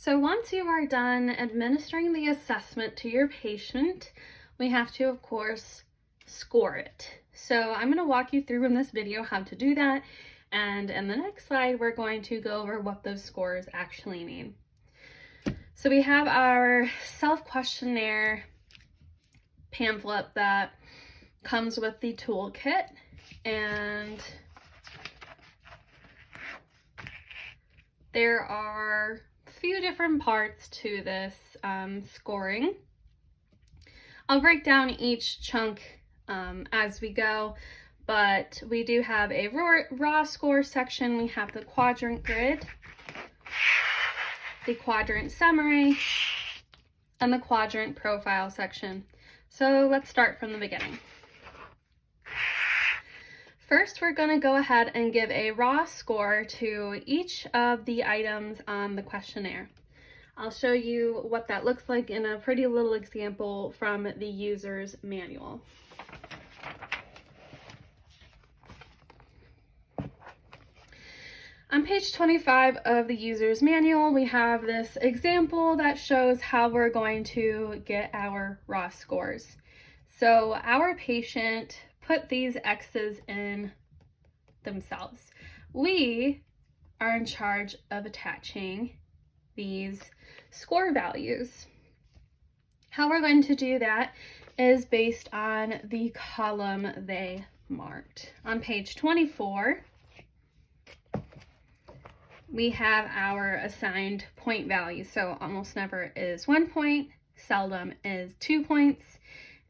So once you are done administering the assessment to your patient, we have to, of course, score it. So I'm going to walk you through in this video how to do that, and in the next slide, we're going to go over what those scores actually mean. So we have our self-questionnaire pamphlet that comes with the toolkit, and there are a few different parts to this scoring. I'll break down each chunk as we go, but we do have a raw score section. We have the quadrant grid, the quadrant summary, and the quadrant profile section. So let's start from the beginning. First, we're going to go ahead and give a raw score to each of the items on the questionnaire. I'll show you what that looks like in a pretty little example from the user's manual. On page 25 of the user's manual, we have this example that shows how we're going to get our raw scores. So our patient put these X's in themselves. We are in charge of attaching these score values. How we're going to do that is based on the column they marked. On page 24, we have our assigned point value. So almost never is 1 point, seldom is 2 points,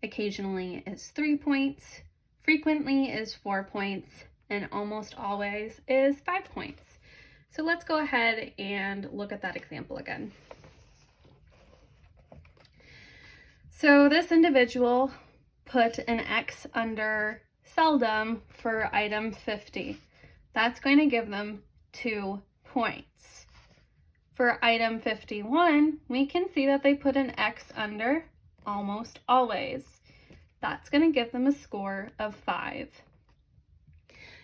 occasionally is 3 points, frequently is 4 points, and almost always is 5 points. So let's go ahead and look at that example again. So this individual put an X under seldom for item 50. That's going to give them 2 points. For item 51, we can see that they put an X under almost always. That's going to give them a score of 5.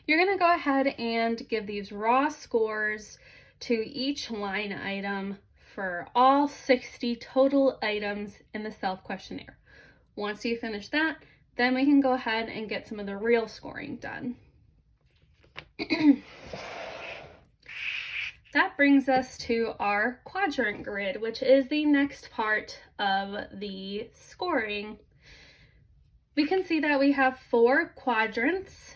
You're going to go ahead and give these raw scores to each line item for all 60 total items in the self-questionnaire. Once you finish that, then we can go ahead and get some of the real scoring done. That brings us to our quadrant grid, which is the next part of the scoring. We can see that we have 4 quadrants,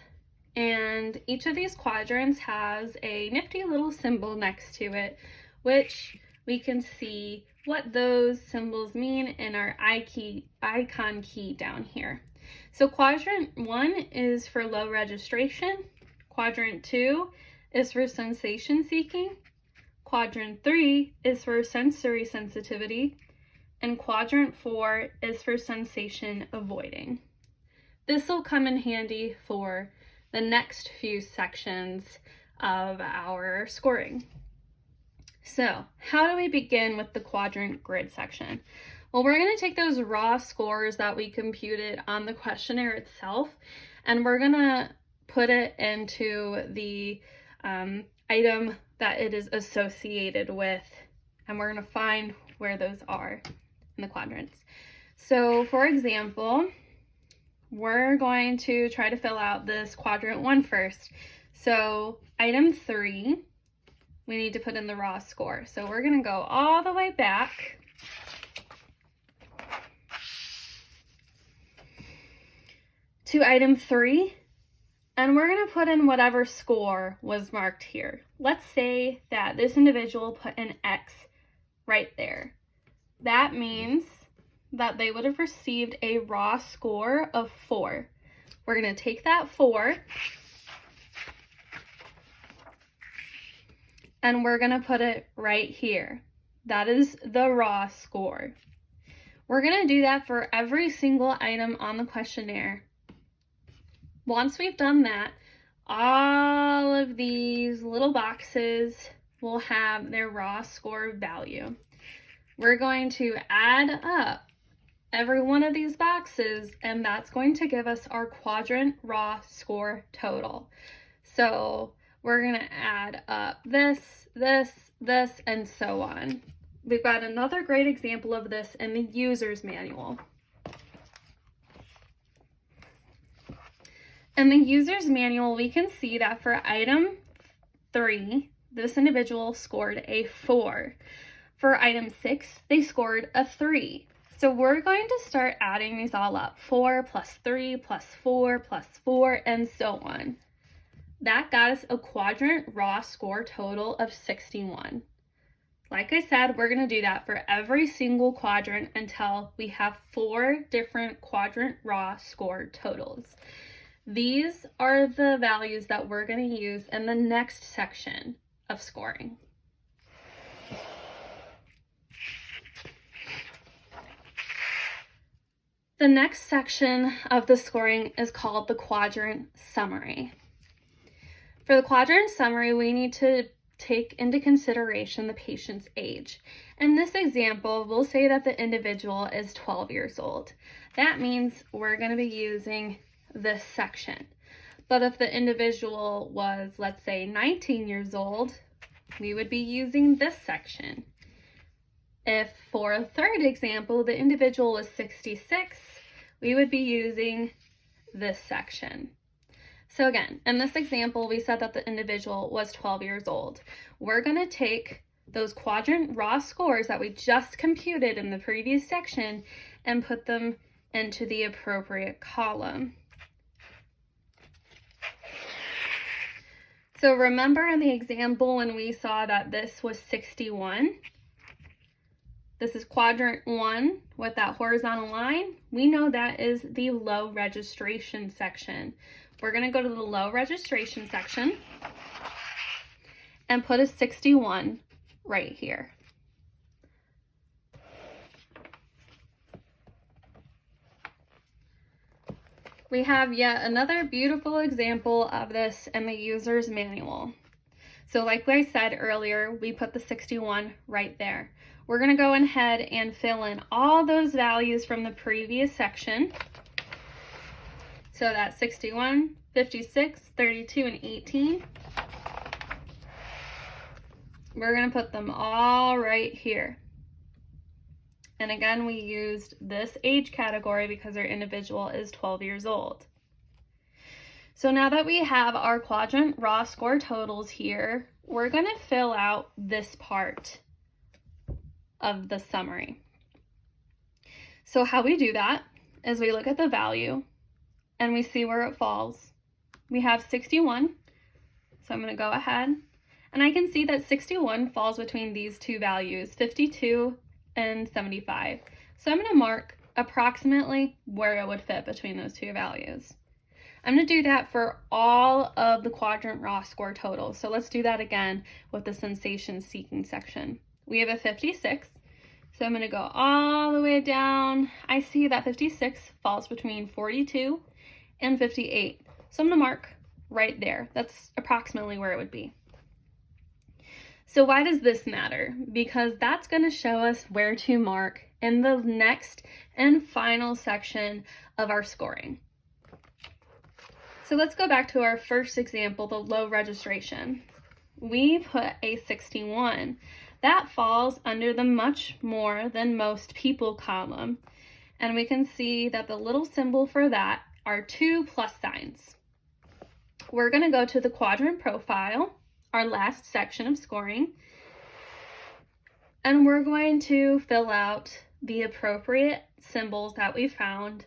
and each of these quadrants has a nifty little symbol next to it, which we can see what those symbols mean in our icon key down here. So quadrant 1 is for low registration, quadrant 2 is for sensation seeking, quadrant 3 is for sensory sensitivity, and quadrant 4 is for sensation avoiding. This will come in handy for the next few sections of our scoring. So, how do we begin with the quadrant grid section? Well, we're going to take those raw scores that we computed on the questionnaire itself, and we're going to put it into the item that it is associated with, and we're going to find where those are in the quadrants. So, for example, we're going to try to fill out this quadrant 1 first. So item 3, we need to put in the raw score. So we're going to go all the way back to item 3, and we're going to put in whatever score was marked here. Let's say that this individual put an X right there. That means that they would have received a raw score of 4. We're going to take that 4 and we're going to put it right here. That is the raw score. We're going to do that for every single item on the questionnaire. Once we've done that, all of these little boxes will have their raw score value. We're going to add up every one of these boxes, and that's going to give us our quadrant raw score total. So we're going to add up this, and so on. We've got another great example of this in the user's manual. In the user's manual, we can see that for item 3, this individual scored a 4. For item 6, they scored a 3. So we're going to start adding these all up. 4 plus 3 plus 4 plus 4, and so on. That got us a quadrant raw score total of 61. Like I said, we're going to do that for every single quadrant until we have 4 different quadrant raw score totals. These are the values that we're going to use in the next section of scoring. The next section of the scoring is called the quadrant summary. For the quadrant summary, we need to take into consideration the patient's age. In this example, we'll say that the individual is 12 years old. That means we're going to be using this section. But if the individual was, let's say, 19 years old, we would be using this section. If for a third example, the individual was 66, we would be using this section. So again, in this example, we said that the individual was 12 years old. We're going to take those quadrant raw scores that we just computed in the previous section and put them into the appropriate column. So remember in the example when we saw that this was 61, this is quadrant 1 with that horizontal line. We know that is the low registration section. We're going to go to the low registration section and put a 61 right here. We have yet another beautiful example of this in the user's manual. So like I said earlier, we put the 61 right there. We're going to go ahead and fill in all those values from the previous section. So that's 61, 56, 32, and 18. We're going to put them all right here. And again, we used this age category because our individual is 12 years old. So now that we have our quadrant raw score totals here, we're going to fill out this part of the summary. So how we do that is we look at the value and we see where it falls. We have 61, so I'm going to go ahead and I can see that 61 falls between these two values, 52 and 75. So I'm going to mark approximately where it would fit between those two values. I'm going to do that for all of the quadrant raw score totals. So let's do that again with the sensation seeking section. We have a 56, so I'm going to go all the way down. I see that 56 falls between 42 and 58. So I'm going to mark right there. That's approximately where it would be. So why does this matter? Because that's going to show us where to mark in the next and final section of our scoring. So let's go back to our first example, the low registration. We put a 61. That falls under the much more than most people column. And we can see that the little symbol for that are 2 plus signs. We're going to go to the quadrant profile, our last section of scoring, and we're going to fill out the appropriate symbols that we found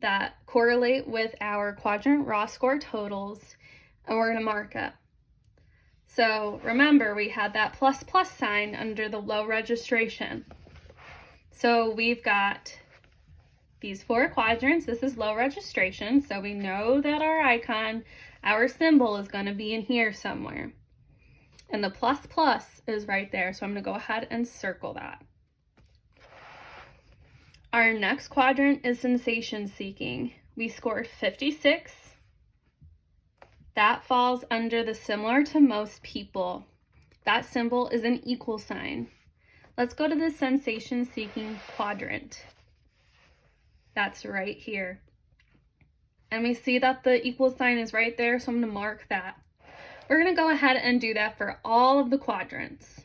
that correlate with our quadrant raw score totals, and we're going to mark it. So remember, we had that plus sign under the low registration. So we've got these 4 quadrants. This is low registration, so we know that our icon, our symbol, is going to be in here somewhere. And the plus is right there, so I'm going to go ahead and circle that. Our next quadrant is sensation seeking. We scored 56. That falls under the similar to most people. That symbol is an equal sign. Let's go to the sensation seeking quadrant. That's right here. And we see that the equal sign is right there, so I'm going to mark that. We're going to go ahead and do that for all of the quadrants.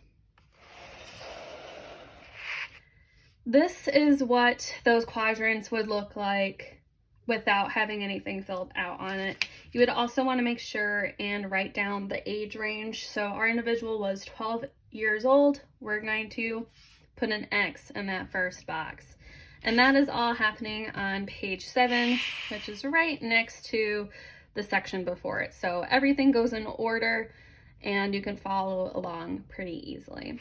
this is what those quadrants would look like without having anything filled out on it. You would also want to make sure and write down the age range. So our individual was 12 years old. We're going to put an X in that first box. And that is all happening on page 7, which is right next to the section before it. So everything goes in order and you can follow along pretty easily.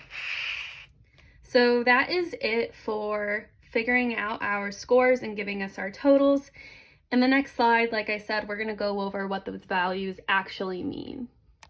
So that is it for figuring out our scores and giving us our totals. In the next slide, like I said, we're going to go over what those values actually mean.